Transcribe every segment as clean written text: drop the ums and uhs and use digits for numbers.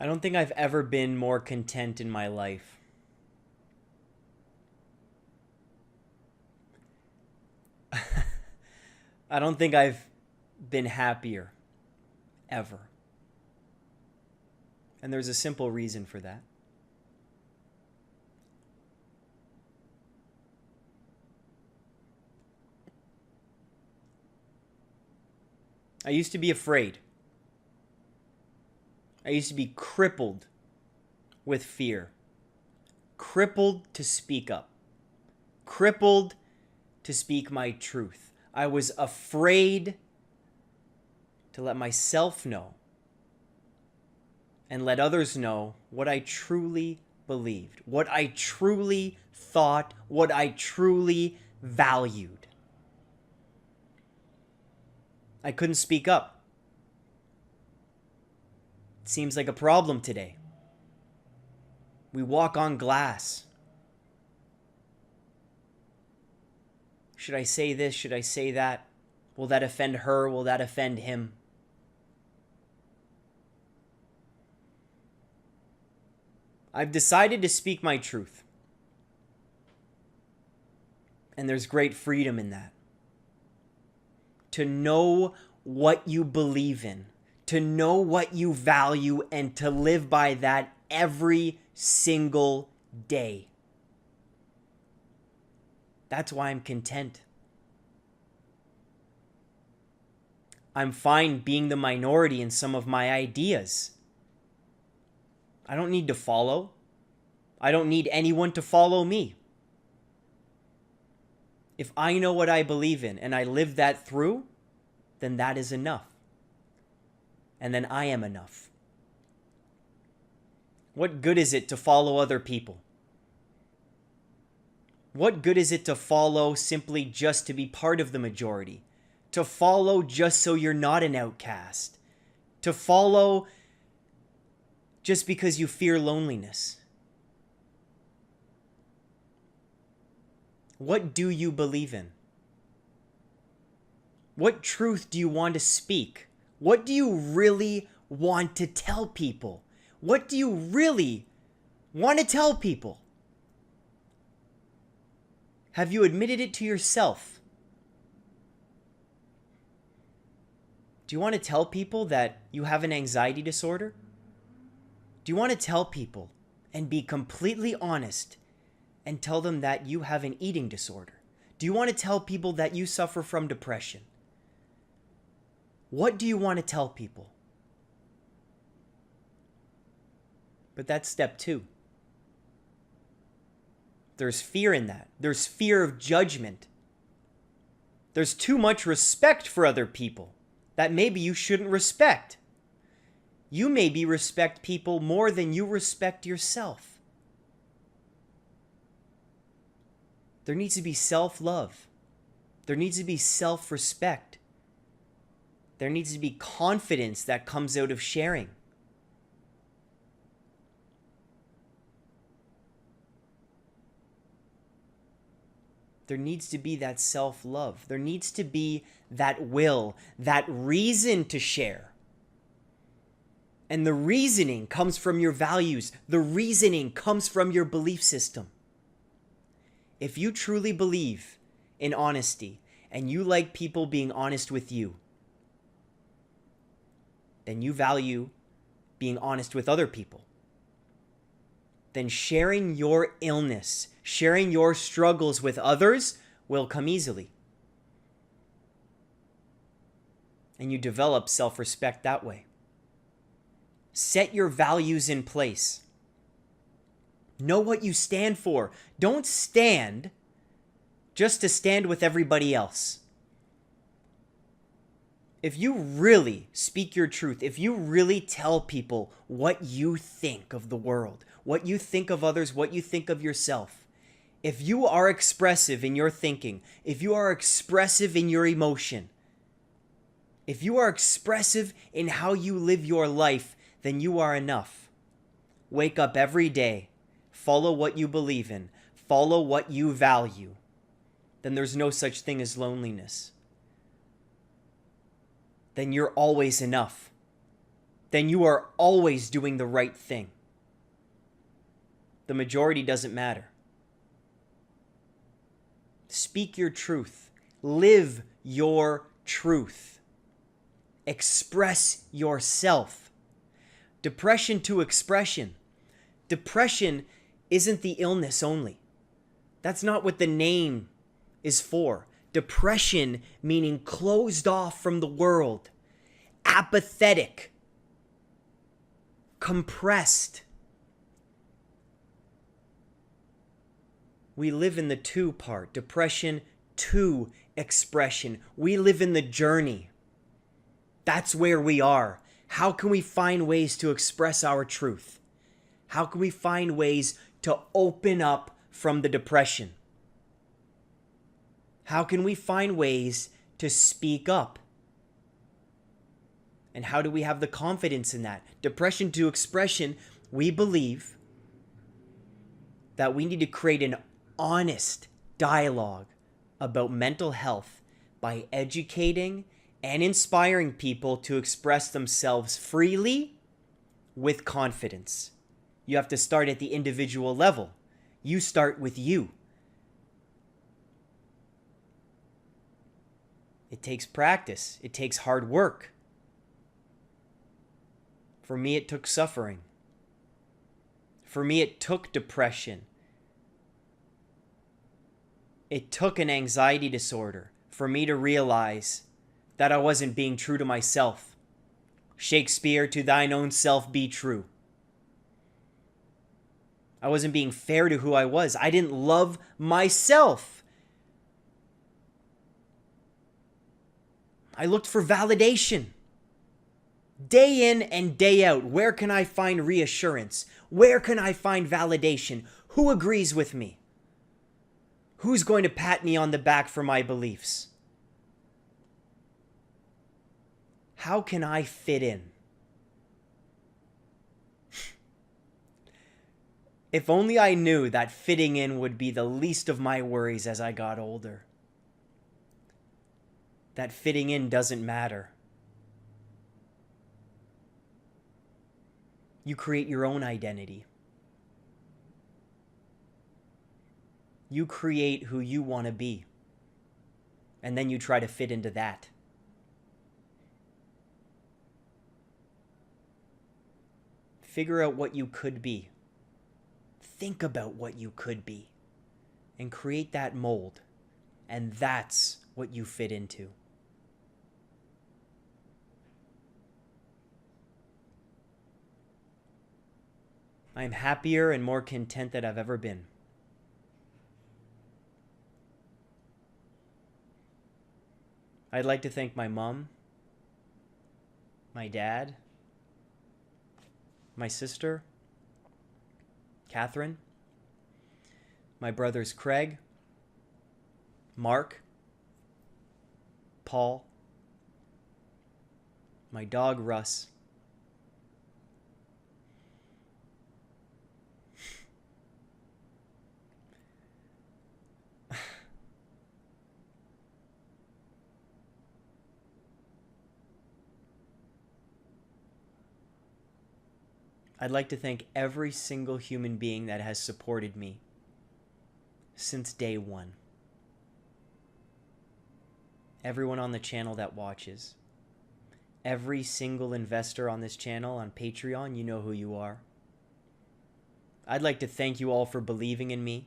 I don't think I've ever been more content in my life. I don't think I've been happier ever. And there's a simple reason for that. I used to be afraid. I used to be crippled with fear, crippled to speak up, crippled to speak my truth. I was afraid to let myself know and let others know what I truly believed, what I truly thought, what I truly valued. I couldn't speak up. It seems like a problem today. We walk on glass. Should I say this? Should I say that? Will that offend her? Will that offend him? I've decided to speak my truth. And there's great freedom in that. To know what you believe in, to know what you value, and to live by that every single day. That's why I'm content. I'm fine being the minority in some of my ideas. I don't need to follow. I don't need anyone to follow me. If I know what I believe in and I live that through, then that is enough. And then I am enough. What good is it to follow other people? What good is it to follow simply just to be part of the majority? To follow just so you're not an outcast? To follow just because you fear loneliness? What do you believe in? What truth do you want to speak? What do you really want to tell people? What do you really want to tell people? Have you admitted it to yourself? Do you want to tell people that you have an anxiety disorder? Do you want to tell people and be completely honest and tell them that you have an eating disorder? Do you want to tell people that you suffer from depression? What do you want to tell people? But that's step 2. There's fear in that. There's fear of judgment. There's too much respect for other people that maybe you shouldn't respect. You maybe respect people more than you respect yourself. There needs to be self-love. There needs to be self-respect. There needs to be confidence that comes out of sharing. There needs to be that self-love. There needs to be that will, that reason to share. And the reasoning comes from your values. The reasoning comes from your belief system. If you truly believe in honesty and you like people being honest with you, then you value being honest with other people. Then sharing your illness, sharing your struggles with others will come easily. And you develop self-respect that way. Set your values in place. Know what you stand for. Don't stand just to stand with everybody else. If you really speak your truth, if you really tell people what you think of the world, what you think of others, what you think of yourself, if you are expressive in your thinking, if you are expressive in your emotion, if you are expressive in how you live your life, then you are enough. Wake up every day, follow what you believe in, follow what you value. Then there's no such thing as loneliness. Then you're always enough. then you are always doing the right thing. The majority doesn't matter. Speak your truth. Live your truth. Express yourself. Depression to expression. Depression isn't the illness only. That's not what the name is for. Depression meaning closed off from the world, apathetic, compressed. We live in the to part, depression to expression. We live in the journey. That's where we are. How can we find ways to express our truth? How can we find ways to open up from the depression? How can we find ways to speak up? And how do we have the confidence in that? Depression to expression, we believe that we need to create an honest dialogue about mental health by educating and inspiring people to express themselves freely with confidence. You have to start at the individual level. You start with you. It takes practice. It takes hard work. For me, it took suffering. For me, it took depression. It took an anxiety disorder for me to realize that I wasn't being true to myself. Shakespeare, to thine own self be true. I wasn't being fair to who I was. I didn't love myself. I looked for validation. Day in and day out, where can I find reassurance? Where can I find validation? Who agrees with me? Who's going to pat me on the back for my beliefs? How can I fit in? If only I knew that fitting in would be the least of my worries as I got older. That fitting in doesn't matter. You create your own identity. You create who you want to be. And then you try to fit into that. Figure out what you could be. Think about what you could be. And create that mold. And that's what you fit into. I'm happier and more content than I've ever been. I'd like to thank my mom, my dad, my sister, Catherine, my brothers Craig, Mark, Paul, my dog Russ, I'd like to thank every single human being that has supported me since day one. Everyone on the channel that watches. Every single investor on this channel on Patreon, you know who you are. I'd like to thank you all for believing in me,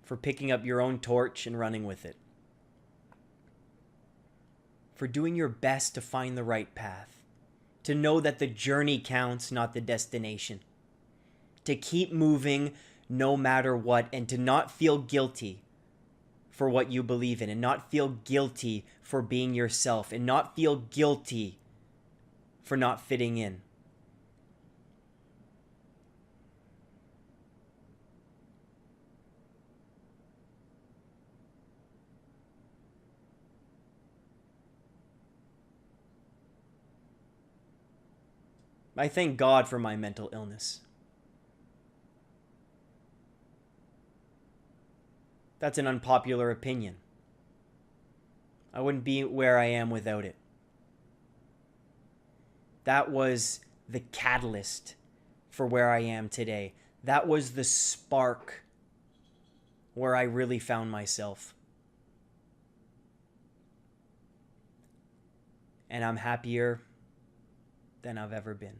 for picking up your own torch and running with it, for doing your best to find the right path, to know that the journey counts, not the destination, to keep moving no matter what, and to not feel guilty for what you believe in, and not feel guilty for being yourself, and not feel guilty for not fitting in. I thank God for my mental illness. That's an unpopular opinion. I wouldn't be where I am without it. That was the catalyst for where I am today. That was the spark where I really found myself. And I'm happier than I've ever been.